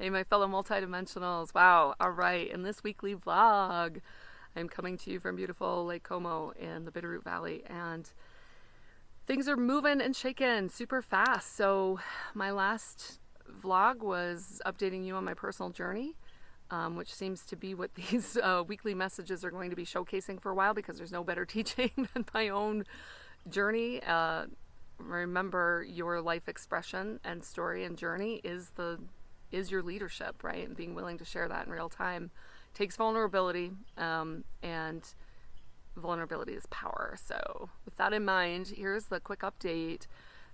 Hey, my fellow multidimensionals. Wow. All right. In this weekly vlog, I'm coming to you from beautiful Lake Como in the Bitterroot Valley, and things are moving and shaking super fast. So, my last vlog was updating you on my personal journey, which seems to be what these weekly messages are going to be showcasing for a while, because there's no better teaching than my own journey. Remember, your life expression and story and journey is your leadership, right? And being willing to share that in real time takes vulnerability, and vulnerability is power. So with that in mind, here's the quick update.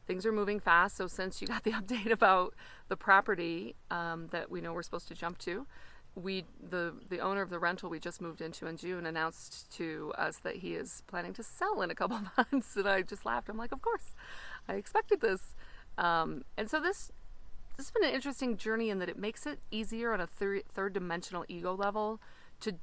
Things are moving fast. So since you got the update about the property that we know we're supposed to jump to, the owner of the rental we just moved into in June announced to us that he is planning to sell in a couple months. And I just laughed. I'm like, of course, I expected this. And so this has been an interesting journey in that it makes it easier on a third dimensional ego level to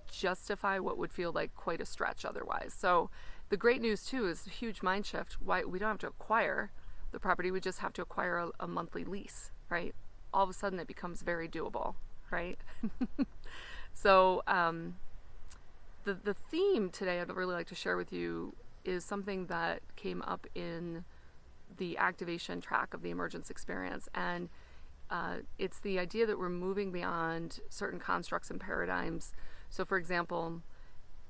justify what would feel like quite a stretch otherwise. So the great news too is a huge mind shift. Why we don't have to acquire the property, we just have to acquire a monthly lease, right? All of a sudden it becomes very doable, right? So the theme today I'd really like to share with you is something that came up in the activation track of the emergence experience, and it's the idea that we're moving beyond certain constructs and paradigms. So for example,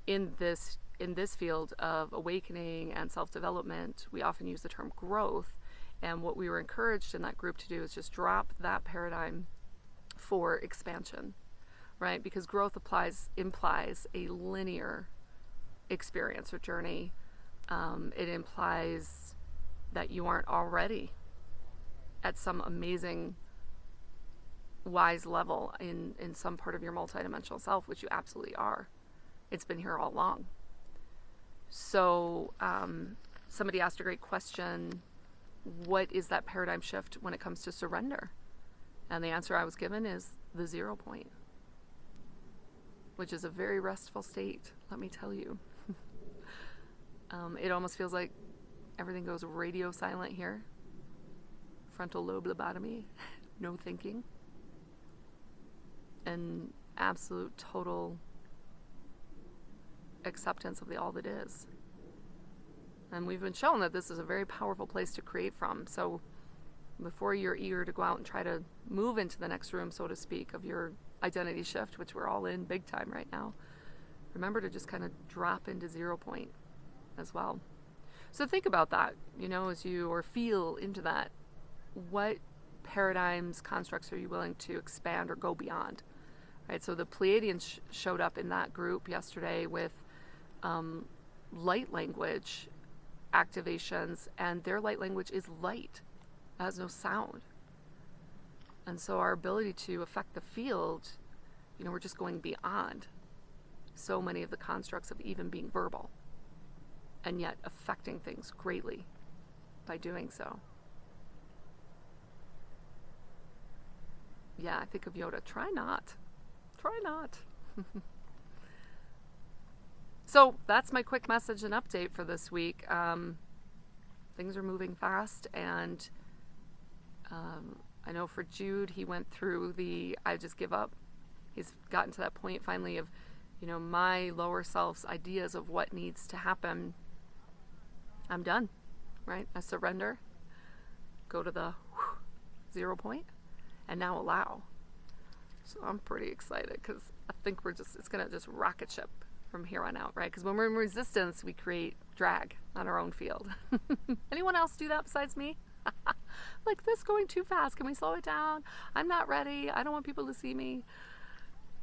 in this field of awakening and self-development, we often use the term growth, and what we were encouraged in that group to do is just drop that paradigm for expansion, right? Because growth implies a linear experience or journey. It implies that you aren't already at some amazing wise level in some part of your multidimensional self, which you absolutely are. It's been here all along. So somebody asked a great question: what is that paradigm shift when it comes to surrender? And the answer I was given is the 0 point, which is a very restful state, let me tell you. It almost feels like everything goes radio silent here. Frontal lobe lobotomy, no thinking, and absolute total acceptance of the all that is. And we've been shown that this is a very powerful place to create from. So before you're eager to go out and try to move into the next room, so to speak, of your identity shift, which we're all in big time right now, remember to just kind of drop into 0 point as well. So think about that, as you feel into that. What paradigms, constructs are you willing to expand or go beyond? Right. So the Pleiadians showed up in that group yesterday with light language activations, and their light language is light. It has no sound. And so our ability to affect the field, we're just going beyond so many of the constructs of even being verbal, and yet affecting things greatly by doing so. Yeah, I think of Yoda, try not. Try not. So that's my quick message and update for this week. Things are moving fast, and I know for Jude, he went through I just give up. He's gotten to that point finally of, my lower self's ideas of what needs to happen. I'm done, right? I surrender, go to the 0 point, and now allow. So I'm pretty excited, because I think it's going to just rocket ship from here on out, right? Because when we're in resistance, we create drag on our own field. Anyone else do that besides me? Like, this going too fast. Can we slow it down? I'm not ready. I don't want people to see me.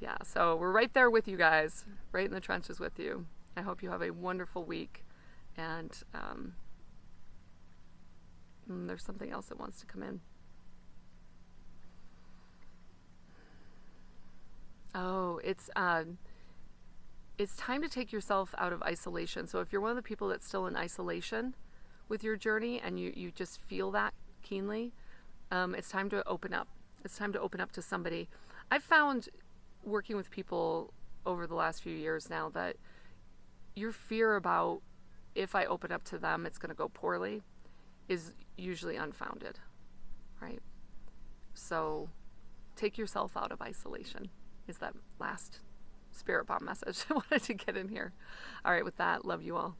Yeah, so we're right there with you guys, right in the trenches with you. I hope you have a wonderful week. And there's something else that wants to come in. Oh, it's time to take yourself out of isolation. So if you're one of the people that's still in isolation with your journey, and you just feel that keenly, it's time to open up. It's time to open up to somebody. I've found, working with people over the last few years now, that your fear about, if I open up to them, it's going to go poorly, is usually unfounded, right? So take yourself out of isolation is that last spirit bomb message I wanted to get in here. All right, with that, love you all.